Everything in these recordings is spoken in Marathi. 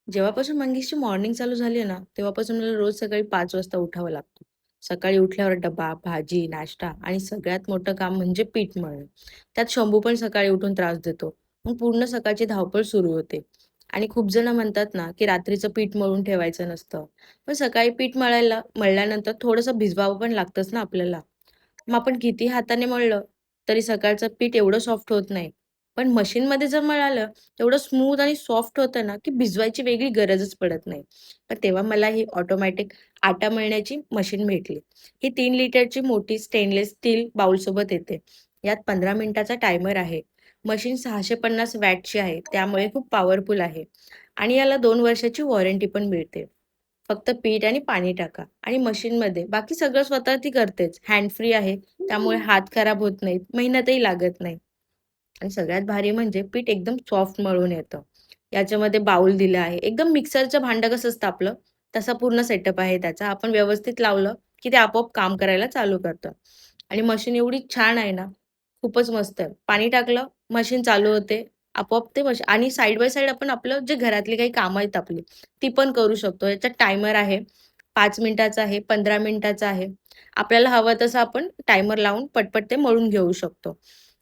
जेव्हापासून मंगेशची मॉर्निंग चालू झाली आहे ना, तेव्हापासून मला रोज सकाळी 5 वाजता उठावं लागतं. सकाळी उठल्यावर डबा, भाजी, नाश्ता आणि सगळ्यात मोठं काम म्हणजे पीठ मळणं. त्यात शंभू पण सकाळी उठून त्रास देतो. मग पूर्ण सकाळची धावपळ सुरू होते. आणि खूप जण म्हणतात ना, की रात्रीचं पीठ मळून ठेवायचं नसतं. पण सकाळी पीठ मळल्यानंतर थोडंसं भिजवावं पण लागतंच ना आपल्याला. मग आपण किती हाताने मळलं, तरी सकाळचं पीठ एवढं सॉफ्ट होत नाही. पण मशीनमध्ये जर मळालं, तेवढं स्मूथ आणि सॉफ्ट होतं ना, की भिजवायची वेगळी गरजच पडत नाही. पण तेव्हा मला ही ऑटोमॅटिक आटा मळण्याची मशीन भेटली. ही 3 लिटरची मोठी स्टेनलेस स्टील बाउलसोबत येते. यात 15 मिनिटाचा टायमर आहे. मशीन 650 वॅटची आहे, त्यामुळे खूप पॉवरफुल आहे आणि याला 2 वर्षाची वॉरंटी पण मिळते. फक्त पीठ आणि पाणी टाका आणि मशीनमध्ये बाकी सगळं स्वतः ती करतेच. हँड फ्री आहे, त्यामुळे हात खराब होत नाहीत, मेहनतही लागत नाही. आणि सगळ्यात भारी म्हणजे पीठ एकदम सॉफ्ट मळून येतं. याच्यामध्ये बाउल दिलं आहे. एकदम मिक्सरचं भांडं कसं असतं आपलं, तसा पूर्ण सेटअप आहे त्याचा. आपण व्यवस्थित लावलं, की ते आपोआप काम करायला चालू करतं. आणि मशीन एवढी छान आहे ना, खूपच मस्त आहे. पाणी टाकलं, मशीन चालू होते. आपोआप ते आणि साइड बाय साइड आपण आपलं जे घरातली काही कामं आहेत आपली, ती पण करू शकतो. याच्यात टायमर आहे. 5 मिनिटाचा आहे, 15 मिनिटाचा आहे. आपल्याला हवं तसं आपण टायमर लावून पटपट ते मळून घेऊ शकतो.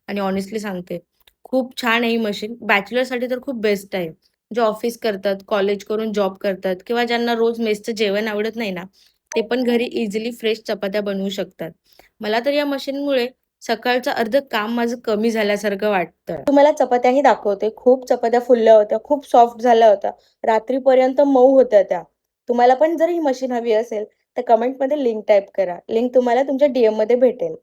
आणि हॉनेस्टली सांगते, खूप छान आहे ही मशीन. बॅचलरसाठी तर खूप बेस्ट आहे. जे ऑफिस करतात, कॉलेज करून जॉब करतात किंवा ज्यांना रोज मेसचं जेवण आवडत नाही ना, ते पण घरी इझिली फ्रेश चपात्या बनवू शकतात. मला तर या मशीनमुळे सकाळचं अर्धं काम माझं कमी झाल्यासारखं वाटतं. तुम्हाला चपात्याही दाखवते. खूप चपात्या फुलल्या होत्या, खूप सॉफ्ट झाल्या होत्या. रात्रीपर्यंत मऊ होत्या त्या. तुम्हाला पण जर ही मशीन हवी असेल, तर कमेंटमध्ये लिंक टाइप करा. लिंक तुम्हाला तुमच्या डीएममध्ये भेटेल.